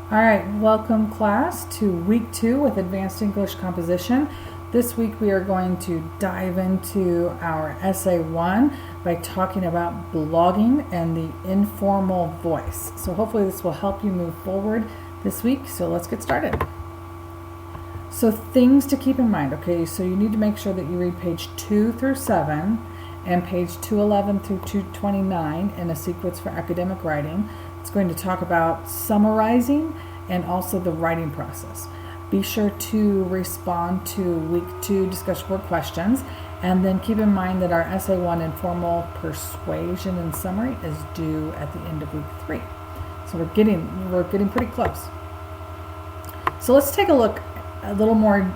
All right, welcome class to week 2 with Advanced English Composition. This week we are going to dive into our essay 1 by talking about blogging and the informal voice. So hopefully this will help you move forward this week. So let's get started. So things to keep in mind, okay? So you need to make sure that you read page 2 through 7 and page 211 through 229 in a sequence for academic writing. It's going to talk about summarizing and also the writing process. Be sure to respond to week 2 discussion board questions, and then keep in mind that our essay 1 informal persuasion and summary is due at the end of week 3. So we're getting pretty close. So let's take a little more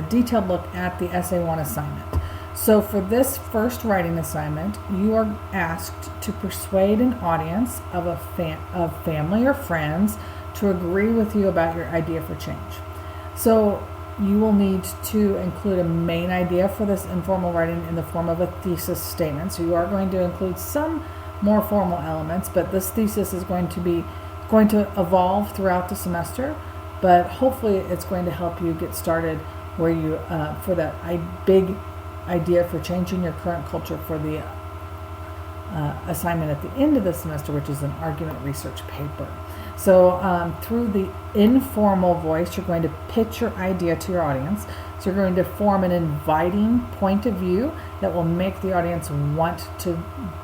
detailed look at the essay 1 assignment. So for this first writing assignment, you are asked to persuade an audience of family or friends to agree with you about your idea for change. So you will need to include a main idea for this informal writing in the form of a thesis statement. So you are going to include some more formal elements, but this thesis is going to evolve throughout the semester, but hopefully it's going to help you get started where you for that big idea for changing your current culture for the assignment at the end of the semester, which is an argument research paper. So through the informal voice, you're going to pitch your idea to your audience. So you're going to form an inviting point of view that will make the audience want to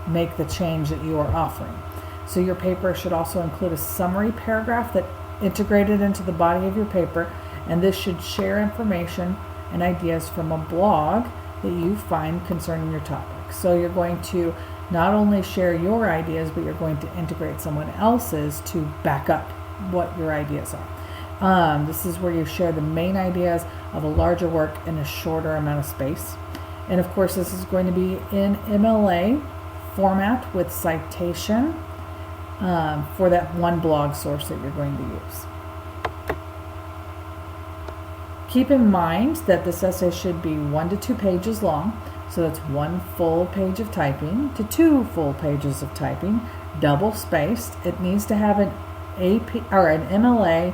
make the change that you are offering. So your paper should also include a summary paragraph that integrated into the body of your paper, and this should share information and ideas from a blog that you find concerning your topic. So you're going to not only share your ideas, but you're going to integrate someone else's to back up what your ideas are. This is where you share the main ideas of a larger work in a shorter amount of space. And of course, this is going to be in MLA format with citation for that one blog source that you're going to use. Keep in mind that this essay should be 1 to 2 pages long, so that's 1 full page of typing to 2 full pages of typing, double spaced. It needs to have an MLA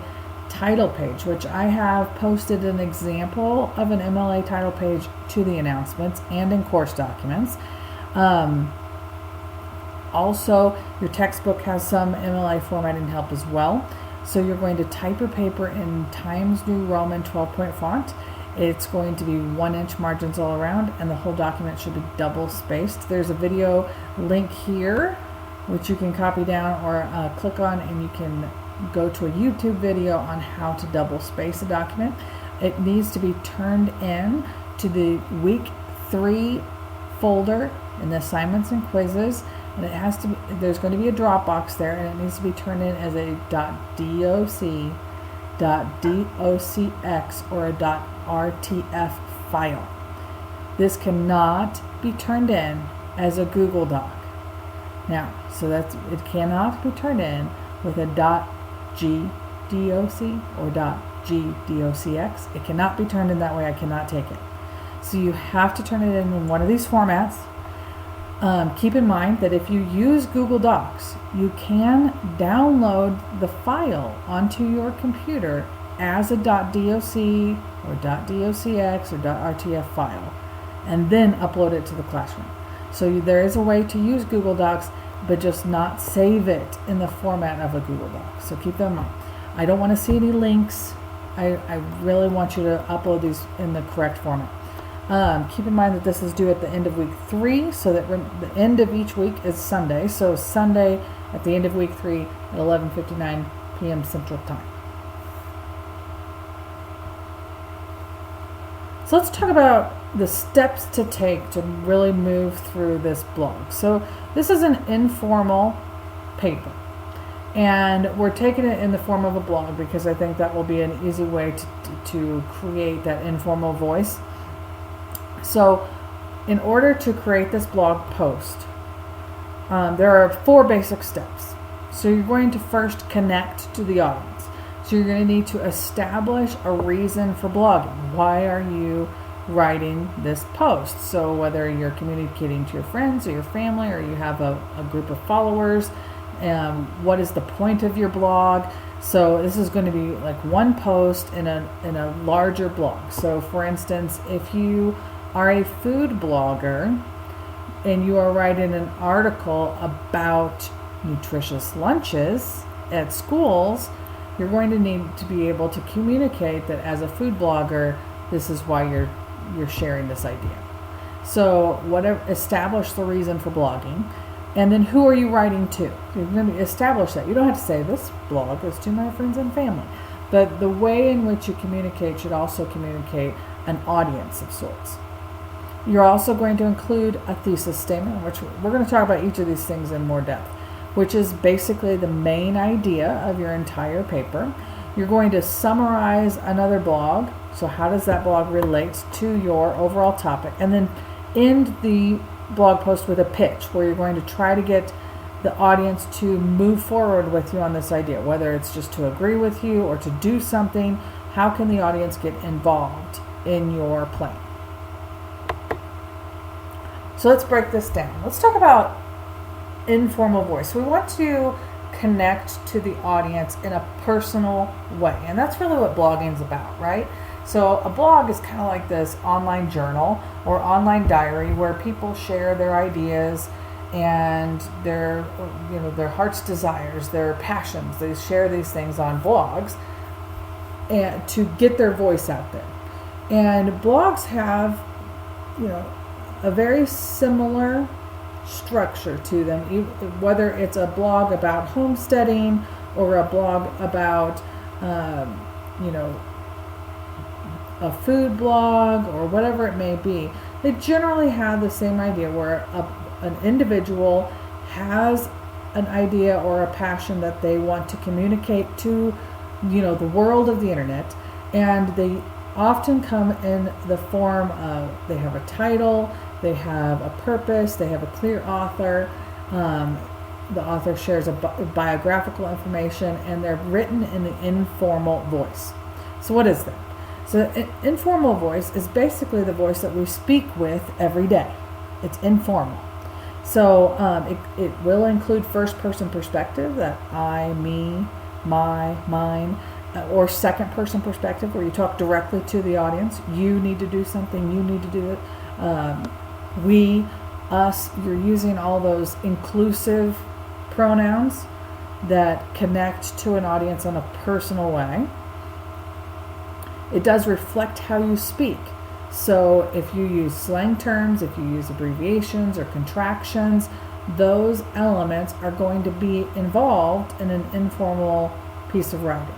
title page, which I have posted an example of an MLA title page to the announcements and in course documents. Also, your textbook has some MLA formatting help as well. So you're going to type your paper in Times New Roman 12-point font. It's going to be 1-inch margins all around, and the whole document should be double spaced. There's a video link here, which you can copy down or click on, and you can go to a YouTube video on how to double space a document. It needs to be turned in to the week 3 folder in the assignments and quizzes. And it has to be, there's going to be a Dropbox there, and it needs to be turned in as a .doc, .docx, or a .rtf file. This cannot be turned in as a Google Doc. Now, it cannot be turned in with a .gdoc or .gdocx. It cannot be turned in that way. I cannot take it. So you have to turn it in one of these formats. Keep in mind that if you use Google Docs, you can download the file onto your computer as a .doc or .docx or .rtf file, and then upload it to the classroom. So there is a way to use Google Docs, but just not save it in the format of a Google Doc. So keep that in mind. I don't want to see any links. I really want you to upload these in the correct format. Keep in mind that this is due at the end of week 3, so that the end of each week is Sunday. So Sunday at the end of week 3 at 11:59 p.m. Central Time. So let's talk about the steps to take to really move through this blog. So this is an informal paper, and we're taking it in the form of a blog because I think that will be an easy way to create that informal voice. So in order to create this blog post, there are 4 basic steps. So you're going to first connect to the audience. So you're going to need to establish a reason for blogging. Why are you writing this post? So whether you're communicating to your friends or your family, or you have a group of followers, what is the point of your blog? So this is going to be like one post in a larger blog. So for instance, if you are a food blogger and you are writing an article about nutritious lunches at schools, you're going to need to be able to communicate that as a food blogger, this is why you're sharing this idea. So establish the reason for blogging. And then who are you writing to? You're going to establish that. You don't have to say this blog is to my friends and family. But the way in which you communicate should also communicate an audience of sorts. You're also going to include a thesis statement, which we're going to talk about each of these things in more depth, which is basically the main idea of your entire paper. You're going to summarize another blog. So how does that blog relate to your overall topic? And then end the blog post with a pitch where you're going to try to get the audience to move forward with you on this idea, whether it's just to agree with you or to do something. How can the audience get involved in your plan? So let's break this down. Let's talk about informal voice. We want to connect to the audience in a personal way, and that's really what blogging is about, right? So a blog is kind of like this online journal or online diary where people share their ideas and their heart's desires, their passions. They share these things on blogs and to get their voice out there. And blogs have, a very similar structure to them, whether it's a blog about homesteading or a blog about, a food blog or whatever it may be. They generally have the same idea where an individual has an idea or a passion that they want to communicate to, the world of the internet, and they often come in the form of they have a title, they have a purpose, they have a clear author, the author shares a biographical information, and they're written in the informal voice. So what is that? So informal voice is basically the voice that we speak with every day. It's informal. So it will include first-person perspective, that I, me, my, mine, or second-person perspective where you talk directly to the audience. You need to do something. You need to do it. We, us. You're using all those inclusive pronouns that connect to an audience in a personal way. It does reflect how you speak. So if you use slang terms, if you use abbreviations or contractions, those elements are going to be involved in an informal piece of writing.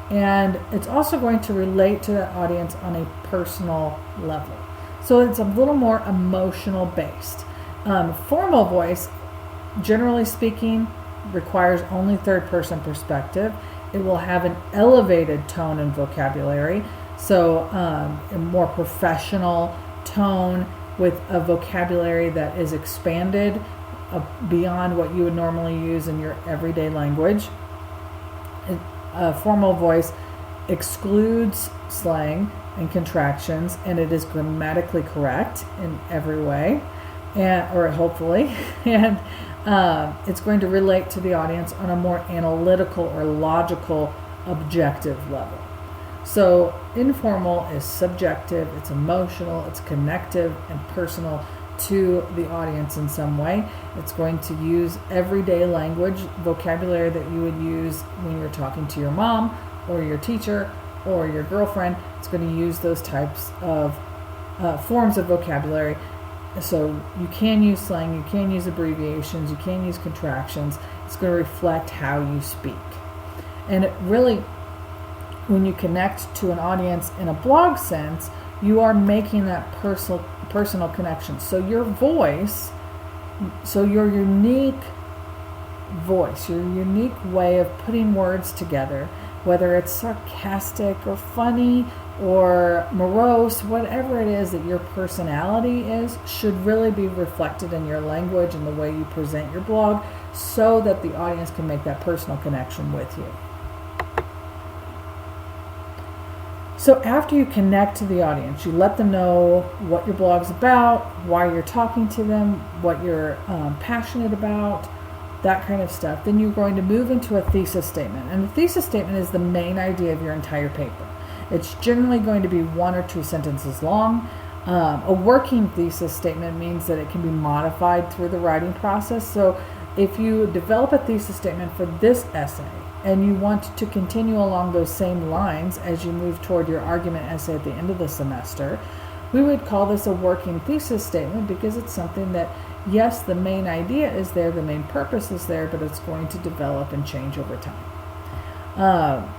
And it's also going to relate to that audience on a personal level. So it's a little more emotional based. Formal voice, generally speaking, requires only third-person perspective. It will have an elevated tone and vocabulary, so a more professional tone with a vocabulary that is expanded beyond what you would normally use in your everyday language. A formal voice excludes slang and contractions, and it is grammatically correct in every way, or hopefully, and it's going to relate to the audience on a more analytical or logical, objective level. So informal is subjective, it's emotional, it's connective and personal to the audience in some way. It's going to use everyday language, vocabulary that you would use when you're talking to your mom or your teacher or your girlfriend. It's going to use those types of forms of vocabulary. So you can use slang, you can use abbreviations, you can use contractions. It's going to reflect how you speak. And it really, when you connect to an audience in a blog sense, you are making that personal connection. So your voice, so your unique voice, your unique way of putting words together, whether it's sarcastic or funny or morose, whatever it is that your personality is, should really be reflected in your language and the way you present your blog so that the audience can make that personal connection with you. So after you connect to the audience, you let them know what your blog's about, why you're talking to them, what you're passionate about, that kind of stuff. Then you're going to move into a thesis statement. And the thesis statement is the main idea of your entire paper. It's generally going to be 1 or 2 sentences long. A working thesis statement means that it can be modified through the writing process. So if you develop a thesis statement for this essay and you want to continue along those same lines as you move toward your argument essay at the end of the semester, we would call this a working thesis statement, because it's something that, yes, the main idea is there, the main purpose is there, but it's going to develop and change over time.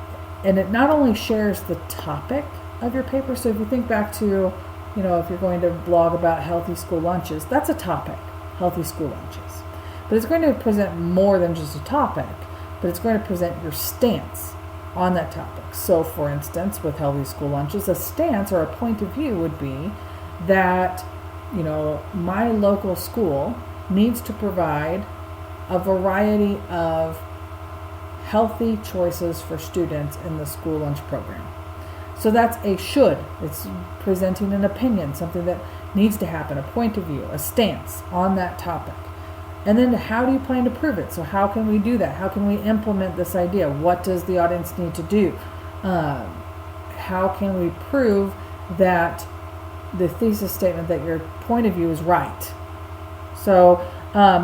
And it not only shares the topic of your paper, so if you think back to, if you're going to blog about healthy school lunches, that's a topic, healthy school lunches. But it's going to present more than just a topic, but it's going to present your stance on that topic. So for instance, with healthy school lunches, a stance or a point of view would be that, my local school needs to provide a variety of healthy choices for students in the school lunch program. So that's a should. It's presenting an opinion, something that needs to happen, a point of view, a stance on that topic. And then how do you plan to prove it? So how can we do that? How can we implement this idea? What does the audience need to do? How can we prove that the thesis statement, that your point of view is right? So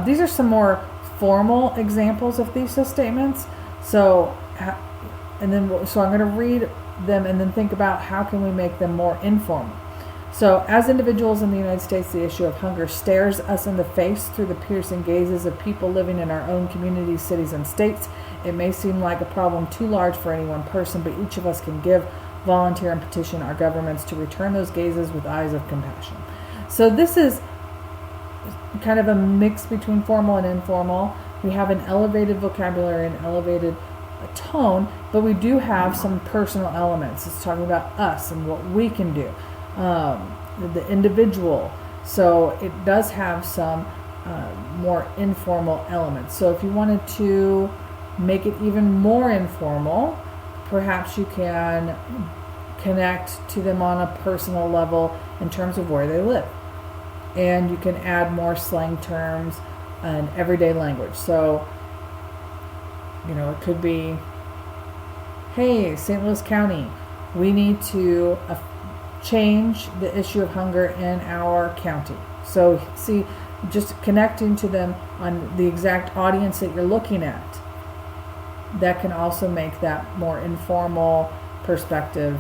these are some more formal examples of thesis statements. So I'm going to read them and then think about how can we make them more informal. So, as individuals in the United States, the issue of hunger stares us in the face through the piercing gazes of people living in our own communities, cities, and states. It may seem like a problem too large for any one person, but each of us can give, volunteer, and petition our governments to return those gazes with eyes of compassion. So this is kind of a mix between formal and informal. We have an elevated vocabulary and elevated tone, but we do have some personal elements. It's talking about us and what we can do. The individual. So it does have some more informal elements. So if you wanted to make it even more informal, perhaps you can connect to them on a personal level in terms of where they live. And you can add more slang terms and everyday language. So, it could be, hey, St. Louis County, we need to change the issue of hunger in our county. So see, just connecting to them on the exact audience that you're looking at, that can also make that more informal perspective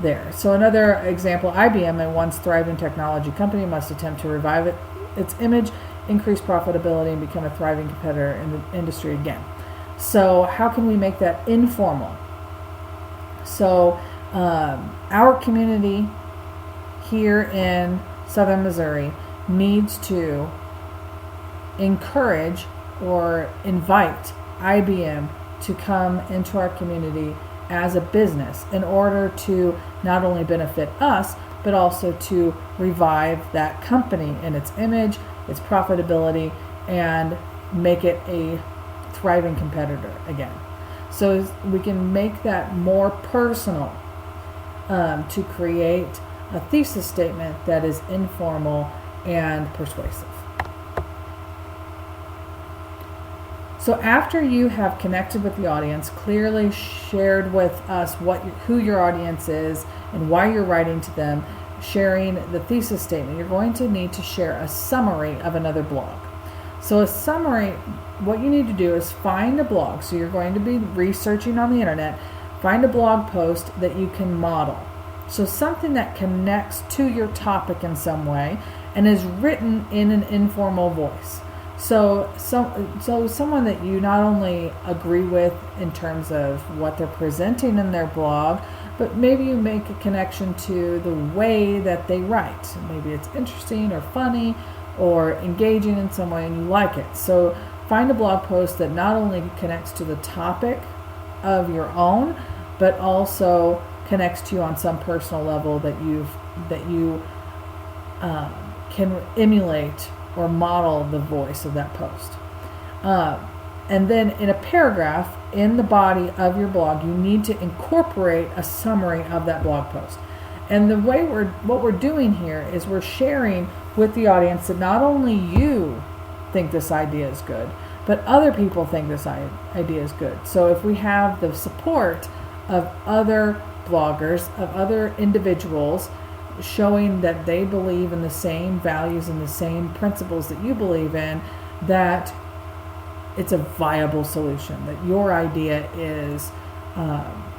there. So another example, IBM, a once thriving technology company, must attempt to revive its image, increase profitability, and become a thriving competitor in the industry again. So how can we make that informal? So our community here in Southern Missouri needs to encourage or invite IBM to come into our community as a business in order to not only benefit us, but also to revive that company in its image, its profitability, and make it a thriving competitor again. So we can make that more personal to create a thesis statement that is informal and persuasive. So after you have connected with the audience, clearly shared with us who your audience is and why you're writing to them, sharing the thesis statement, you're going to need to share a summary of another blog. So a summary, what you need to do is find a blog. So you're going to be researching on the internet, find a blog post that you can model. So something that connects to your topic in some way and is written in an informal voice. So someone that you not only agree with in terms of what they're presenting in their blog, but maybe you make a connection to the way that they write. Maybe it's interesting or funny or engaging in some way and you like it. So find a blog post that not only connects to the topic of your own, but also connects to you on some personal level that you can emulate or model the voice of that post. And then in a paragraph in the body of your blog, you need to incorporate a summary of that blog post. And the way what we're doing here is we're sharing with the audience that not only you think this idea is good, but other people think this idea is good. So if we have the support of other bloggers, of other individuals showing that they believe in the same values and the same principles that you believe in, that it's a viable solution, that your idea is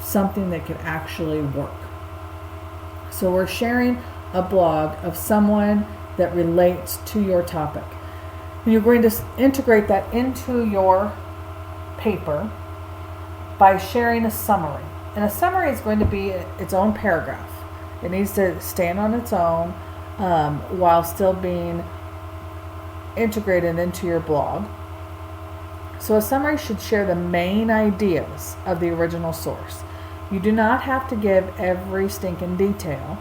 something that could actually work. So we're sharing a blog of someone that relates to your topic. And you're going to integrate that into your paper by sharing a summary. And a summary is going to be its own paragraph. It needs to stand on its own while still being integrated into your blog. So a summary should share the main ideas of the original source. You do not have to give every stinking detail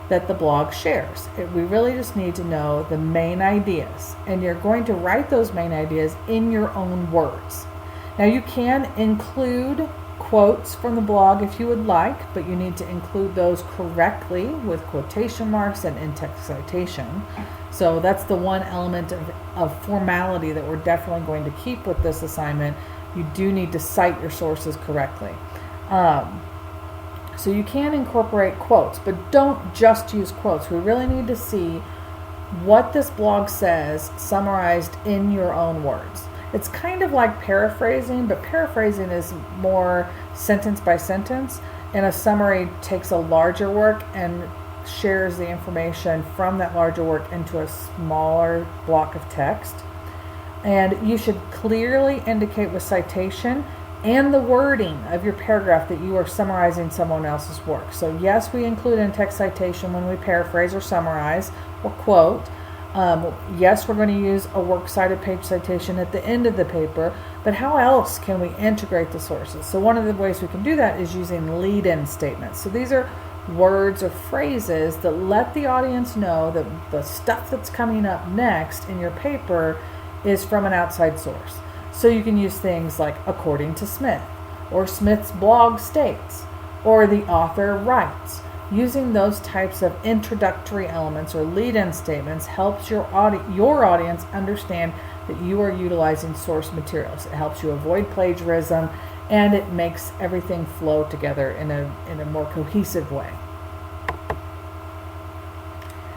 that the blog shares. We really just need to know the main ideas, and you're going to write those main ideas in your own words. Now you can include quotes from the blog if you would like, but you need to include those correctly with quotation marks and in-text citation. So that's the one element of formality that we're definitely going to keep with this assignment. You do need to cite your sources correctly. So you can incorporate quotes, but don't just use quotes. We really need to see what this blog says summarized in your own words. It's kind of like paraphrasing, but paraphrasing is more sentence by sentence, and a summary takes a larger work and shares the information from that larger work into a smaller block of text. And you should clearly indicate with citation and the wording of your paragraph that you are summarizing someone else's work. So yes, we include in-text citation when we paraphrase or summarize or quote. Yes, we're going to use a works cited page citation at the end of the paper, but how else can we integrate the sources? So one of the ways we can do that is using lead-in statements. So these are words or phrases that let the audience know that the stuff that's coming up next in your paper is from an outside source. So you can use things like according to Smith, or Smith's blog states, or the author writes. Using those types of introductory elements or lead-in statements helps your audience understand that you are utilizing source materials. It helps you avoid plagiarism, and it makes everything flow together in a more cohesive way.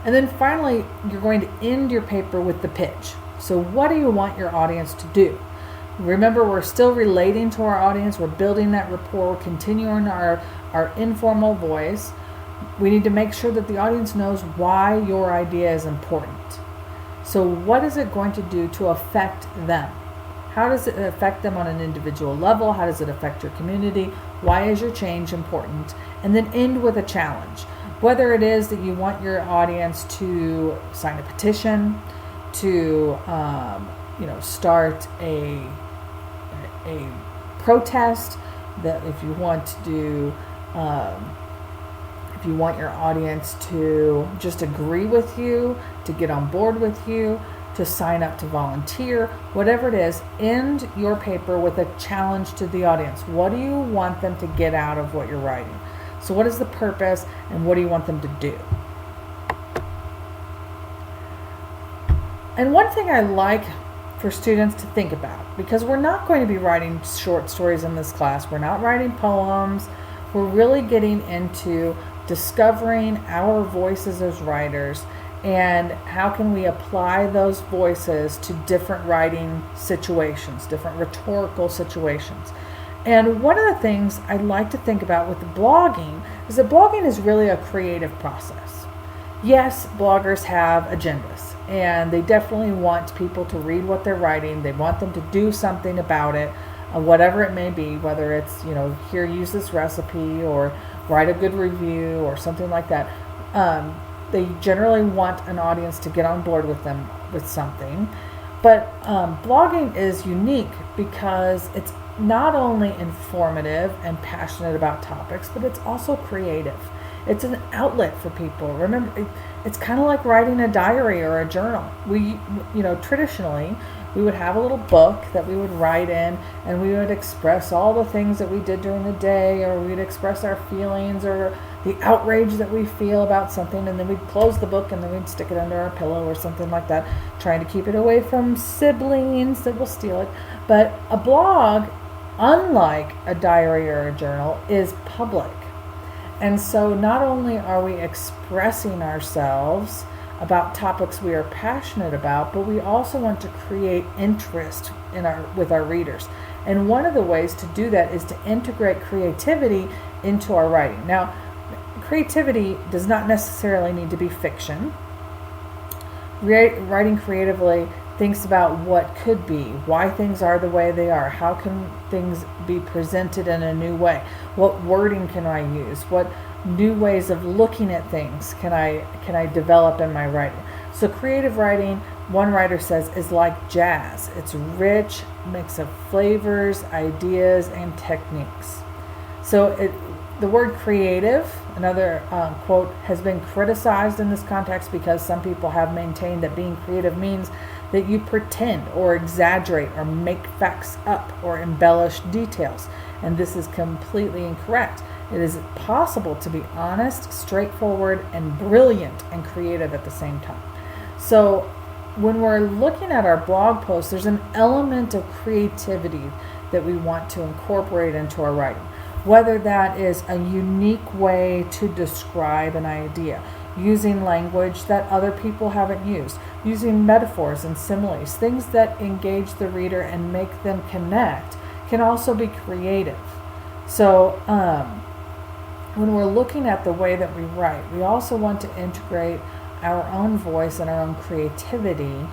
And then finally, you're going to end your paper with the pitch. So what do you want your audience to do? Remember, we're still relating to our audience. We're building that rapport, continuing our informal voice. We need to make sure that the audience knows why your idea is important. So what is it going to do to affect them? How does it affect them on an individual level? How does it affect your community? Why is your change important? And then end with a challenge. Whether it is that you want your audience to sign a petition, to start a protest, that if you want to do if you want your audience to just agree with you, to get on board with you, to sign up to volunteer, whatever it is, end your paper with a challenge to the audience. What do you want them to get out of what you're writing? So what is the purpose, and what do you want them to do? And one thing I like for students to think about, because we're not going to be writing short stories in this class, we're not writing poems, we're really getting into discovering our voices as writers and how can we apply those voices to different writing situations, different rhetorical situations. And one of the things I'd like to think about with the blogging is that blogging is really a creative process. Yes, bloggers have agendas, and they definitely want people to read what they're writing. They want them to do something about it, whatever it may be, whether it's, here, use this recipe, or write a good review, or something like that. They generally want an audience to get on board with them with something. But blogging is unique because it's not only informative and passionate about topics, but it's also creative. It's an outlet for people. Remember, it's kind of like writing a diary or a journal. Traditionally, we would have a little book that we would write in, and we would express all the things that we did during the day, or we'd express our feelings or the outrage that we feel about something, and then we'd close the book and then we'd stick it under our pillow or something like that, trying to keep it away from siblings that will steal it. But a blog, unlike a diary or a journal, is public. And so not only are we expressing ourselves about topics we are passionate about, but we also want to create interest with our readers. And one of the ways to do that is to integrate creativity into our writing. Now, creativity does not necessarily need to be fiction. Writing creatively thinks about what could be, why things are the way they are, how can things be presented in a new way, what wording can I use, what new ways of looking at things can I develop in my writing. So creative writing, one writer says, is like jazz. It's rich mix of flavors, ideas, and techniques. So the word creative, another quote, has been criticized in this context because some people have maintained that being creative means that you pretend or exaggerate or make facts up or embellish details. And this is completely incorrect. It is possible to be honest, straightforward, and brilliant and creative at the same time. So when we're looking at our blog posts, there's an element of creativity that we want to incorporate into our writing. Whether that is a unique way to describe an idea, using language that other people haven't used, using metaphors and similes, things that engage the reader and make them connect, can also be creative. So when we're looking at the way that we write, we also want to integrate our own voice and our own creativity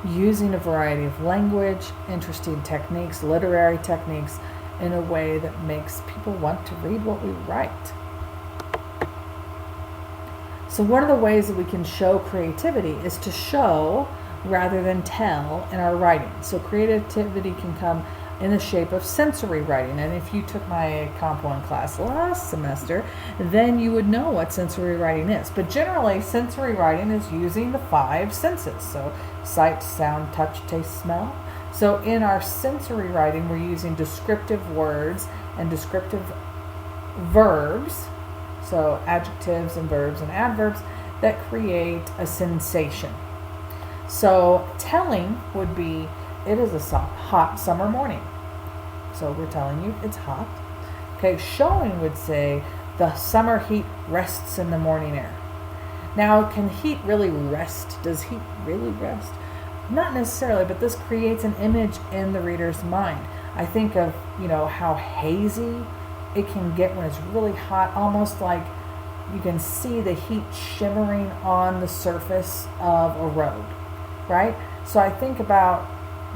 using a variety of language, interesting techniques, literary techniques, in a way that makes people want to read what we write. So one of the ways that we can show creativity is to show rather than tell in our writing. So creativity can come in the shape of sensory writing. And if you took my Comp 1 class last semester, then you would know what sensory writing is. But generally, sensory writing is using the 5 senses. So sight, sound, touch, taste, smell. So in our sensory writing, we're using descriptive words and descriptive verbs, so adjectives and verbs and adverbs, that create a sensation. So telling would be, it is a hot summer morning. So we're telling you it's hot. Okay, showing would say, the summer heat rests in the morning air. Now, can heat really rest? Does heat really rest? Not necessarily, but this creates an image in the reader's mind. I think of, how hazy it can get when it's really hot, almost like you can see the heat shimmering on the surface of a road, right? So I think about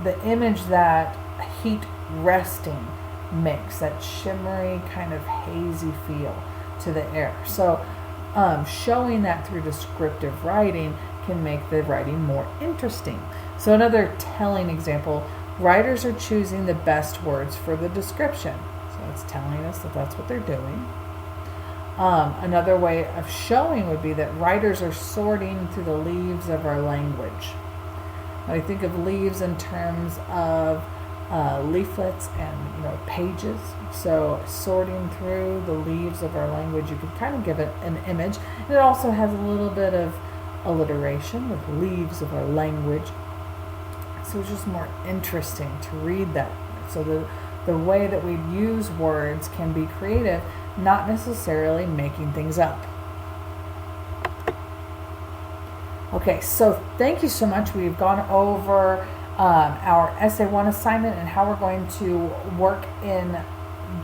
the image that heat resting makes, that shimmery kind of hazy feel to the air. So showing that through descriptive writing can make the writing more interesting. So another telling example, writers are choosing the best words for the description. So it's telling us that that's what they're doing. Another way of showing would be that writers are sorting through the leaves of our language. I think of leaves in terms of leaflets and pages. So sorting through the leaves of our language, you could kind of give it an image. And it also has a little bit of alliteration with leaves of our language. So it's just more interesting to read that. So the way that we use words can be creative, not necessarily making things up. Okay, so thank you so much. We've gone over our Essay 1 assignment and how we're going to work in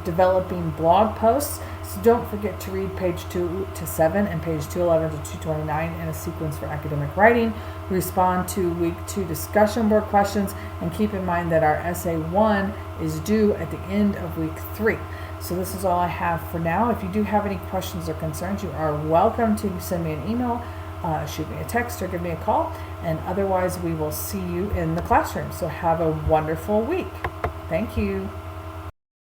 developing blog posts. So don't forget to read page 2 to 7 and page 211 to 229 in a sequence for academic writing. Respond to week 2 discussion board questions, and keep in mind that our Essay 1 is due at the end of week 3. So this is all I have for now. If you do have any questions or concerns, you are welcome to send me an email, shoot me a text, or give me a call. And otherwise, we will see you in the classroom. So have a wonderful week. Thank you.